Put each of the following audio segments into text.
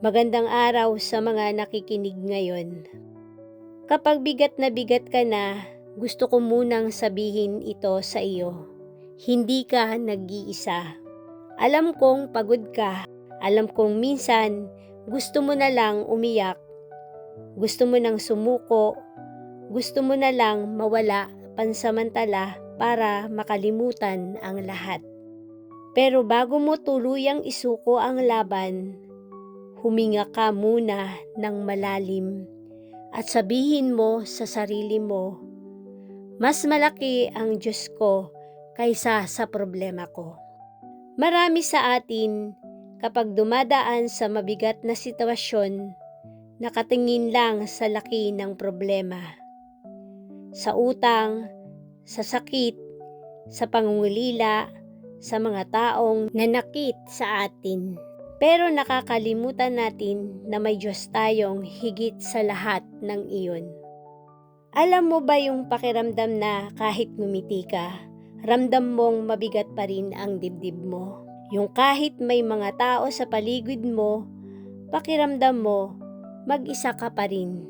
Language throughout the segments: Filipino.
Magandang araw sa mga nakikinig ngayon. Kapag bigat ka na, gusto ko munang sabihin ito sa iyo. Hindi ka nag-iisa. Alam kong pagod ka. Alam kong minsan gusto mo na lang umiyak. Gusto mo nang sumuko. Gusto mo na lang mawala pansamantala para makalimutan ang lahat. Pero bago mo tuluyang isuko ang laban, huminga ka muna ng malalim at sabihin mo sa sarili mo, mas malaki ang Diyos ko kaysa sa problema ko. Marami sa atin, kapag dumadaan sa mabigat na sitwasyon, nakatingin lang sa laki ng problema. Sa utang, sa sakit, sa pangungulila, sa mga taong nanakit sa atin. Pero nakakalimutan natin na may Diyos tayong higit sa lahat ng iyon. Alam mo ba yung pakiramdam na kahit ngumiti ka, ramdam mong mabigat pa rin ang dibdib mo? Yung kahit may mga tao sa paligid mo, pakiramdam mo, mag-isa ka pa rin.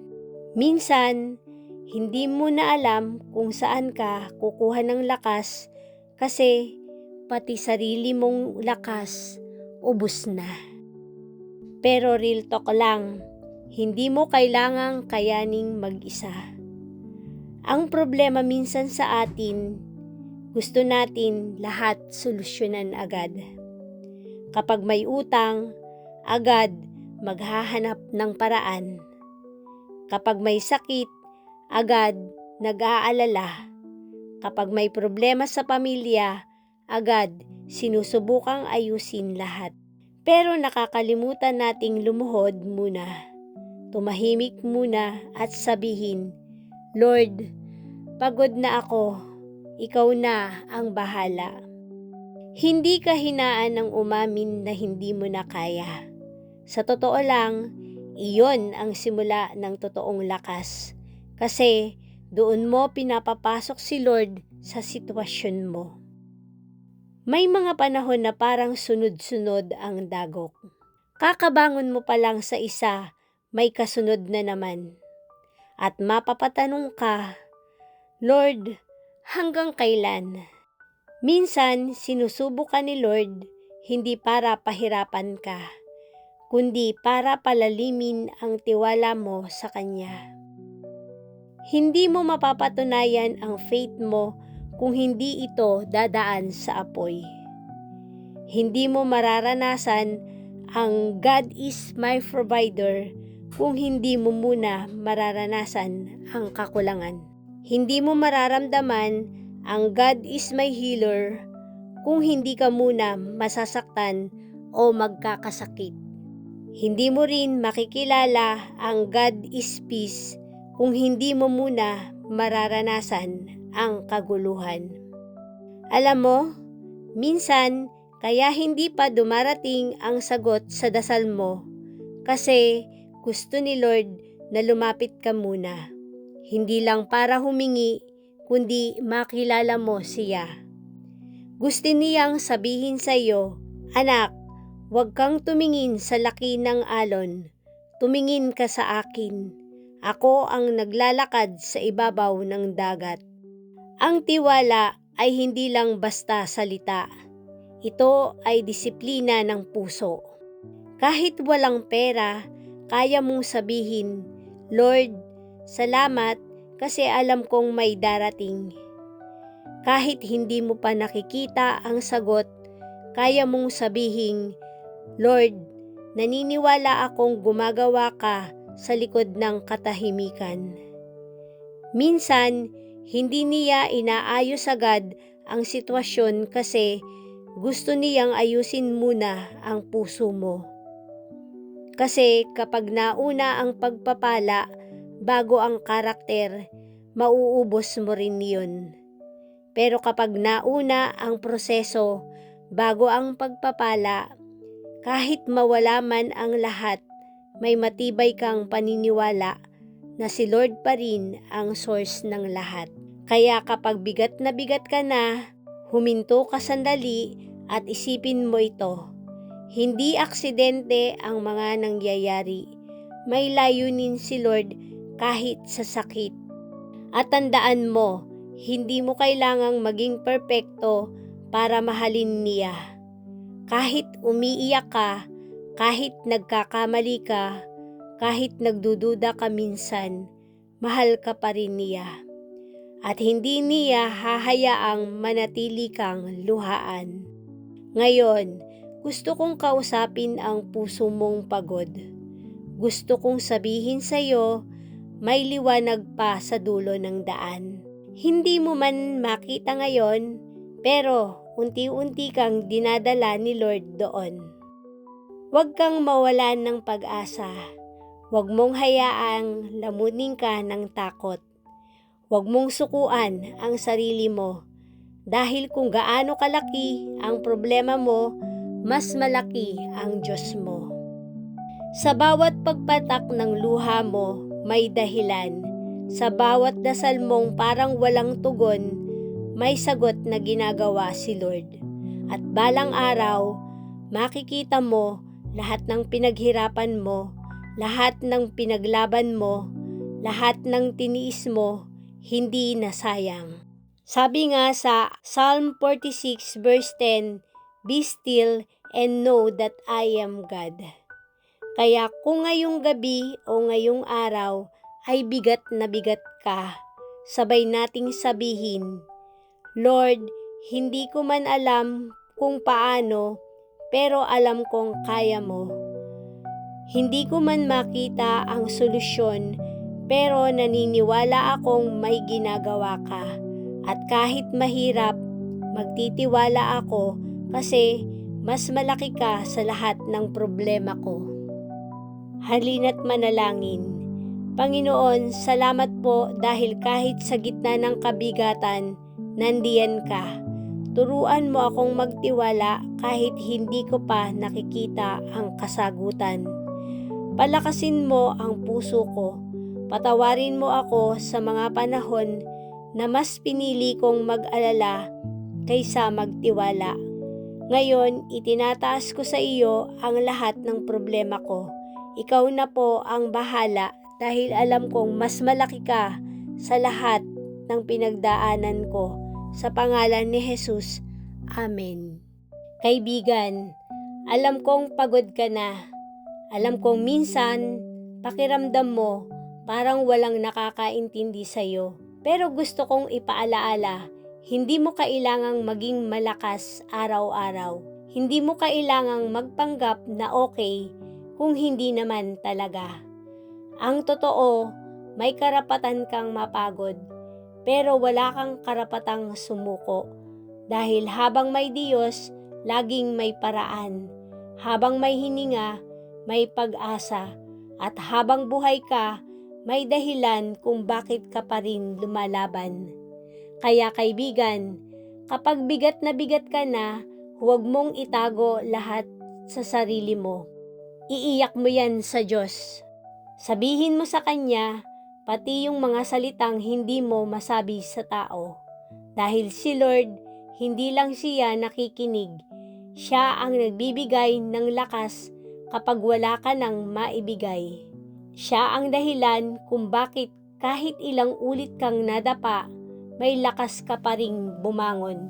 Minsan, hindi mo na alam kung saan ka kukuha ng lakas kasi pati sarili mong lakas ubos na. Pero real talk lang, hindi mo kailangang kayaning mag-isa. Ang problema minsan sa atin, gusto natin lahat solusyonan agad. Kapag may utang, agad maghahanap ng paraan. Kapag may sakit, agad nag-aalala. Kapag may problema sa pamilya, agad sinusubukang ayusin lahat. Pero nakakalimutan nating lumuhod muna. Tumahimik muna at sabihin, Lord, pagod na ako. Ikaw na ang bahala. Hindi kahinaan ng umamin na hindi mo na kaya. Sa totoo lang, iyon ang simula ng totoong lakas. Kasi doon mo pinapapasok si Lord sa sitwasyon mo. May mga panahon na parang sunod-sunod ang dagok. Kakabangon mo pa lang sa isa, may kasunod na naman. At mapapatanong ka, Lord, hanggang kailan? Minsan, sinusubok ka ni Lord, hindi para pahirapan ka, kundi para palalimin ang tiwala mo sa Kanya. Hindi mo mapapatunayan ang faith mo kung hindi ito dadaan sa apoy. Hindi mo mararanasan ang God is my provider kung hindi mo muna mararanasan ang kakulangan. Hindi mo mararamdaman ang God is my healer kung hindi ka muna masasaktan o magkakasakit. Hindi mo rin makikilala ang God is peace kung hindi mo muna mararanasan ang kaguluhan. Alam mo, minsan kaya hindi pa dumarating ang sagot sa dasal mo kasi gusto ni Lord na lumapit ka muna. Hindi lang para humingi, kundi makilala mo siya. Gusto niyang sabihin sa iyo, anak, huwag kang tumingin sa laki ng alon. Tumingin ka sa akin. Ako ang naglalakad sa ibabaw ng dagat. Ang tiwala ay hindi lang basta salita. Ito ay disiplina ng puso. Kahit walang pera, kaya mong sabihin, Lord, salamat kasi alam kong may darating. Kahit hindi mo pa nakikita ang sagot, kaya mong sabihin, Lord, naniniwala akong gumagawa ka sa likod ng katahimikan. Minsan, hindi niya inaayos agad ang sitwasyon kasi gusto niyang ayusin muna ang puso mo. Kasi kapag nauna ang pagpapala bago ang karakter, mauubos mo rin yun. Pero kapag nauna ang proseso bago ang pagpapala, kahit mawala man ang lahat, may matibay kang paniniwala na si Lord pa rin ang source ng lahat. Kaya kapag bigat ka na, huminto ka sandali at isipin mo ito. Hindi aksidente ang mga nangyayari. May layunin si Lord kahit sa sakit. At tandaan mo, hindi mo kailangang maging perpekto para mahalin niya. Kahit umiiyak ka, kahit nagkakamali ka, kahit nagdududa ka minsan, mahal ka pa rin niya. At hindi niya hahayaang manatili kang luhaan. Ngayon, gusto kong kausapin ang puso mong pagod. Gusto kong sabihin sa iyo, may liwanag pa sa dulo ng daan. Hindi mo man makita ngayon, pero unti-unti kang dinadala ni Lord doon. Huwag kang mawalan ng pag-asa. Huwag mong hayaang lamunin ka ng takot. Huwag mong sukuan ang sarili mo. Dahil kung gaano kalaki ang problema mo, mas malaki ang Diyos mo. Sa bawat pagpatak ng luha mo, may dahilan. Sa bawat dasal mong parang walang tugon, may sagot na ginagawa si Lord. At balang araw, makikita mo lahat ng pinaghirapan mo, lahat ng pinaglaban mo, lahat ng tiniis mo, hindi nasayang. Sabi nga sa Psalm 46 verse 10, "Be still and know that I am God." Kaya kung ngayong gabi o ngayong araw ay bigat na bigat ka, sabay nating sabihin, Lord, hindi ko man alam kung paano, pero alam kong kaya mo. Hindi ko man makita ang solusyon, pero naniniwala akong may ginagawa ka. At kahit mahirap, magtitiwala ako kasi mas malaki ka sa lahat ng problema ko. Halina't manalangin. Panginoon, salamat po dahil kahit sa gitna ng kabigatan, nandiyan ka. Turuan mo akong magtiwala kahit hindi ko pa nakikita ang kasagutan. Palakasin mo ang puso ko. Patawarin mo ako sa mga panahon na mas pinili kong mag-alala kaysa magtiwala. Ngayon, itinataas ko sa iyo ang lahat ng problema ko. Ikaw na po ang bahala dahil alam kong mas malaki ka sa lahat ng pinagdaanan ko. Sa pangalan ni Jesus, Amen. Kaibigan, alam kong pagod ka na. Alam kong minsan, pakiramdam mo parang walang nakakaintindi sa iyo. Pero gusto kong ipaalaala, hindi mo kailangang maging malakas araw-araw. Hindi mo kailangang magpanggap na okay kung hindi naman talaga. Ang totoo, may karapatan kang mapagod, pero wala kang karapatang sumuko. Dahil habang may Diyos, laging may paraan. Habang may hininga, may pag-asa. At habang buhay ka, may dahilan kung bakit ka pa rin lumalaban. Kaya kaibigan, kapag bigat ka na, huwag mong itago lahat sa sarili mo. Iiyak mo yan sa Diyos. Sabihin mo sa Kanya, pati yung mga salitang hindi mo masabi sa tao. Dahil si Lord, hindi lang siya nakikinig. Siya ang nagbibigay ng lakas kapag wala ka nang maibigay. Siya ang dahilan kung bakit kahit ilang ulit kang nadapa, may lakas ka pa ring bumangon.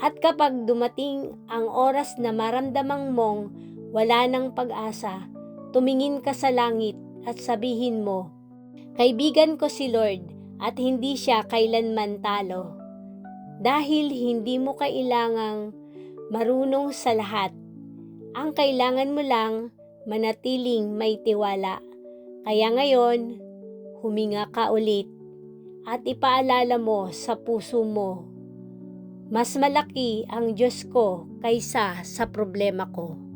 At kapag dumating ang oras na maramdamang mong wala nang pag-asa, tumingin ka sa langit at sabihin mo, kaibigan ko si Lord at hindi siya kailanman talo. Dahil hindi mo kailangang marunong sa lahat. Ang kailangan mo lang manatiling may tiwala. Kaya ngayon, huminga ka ulit at ipaalala mo sa puso mo, mas malaki ang Diyos ko kaysa sa problema ko.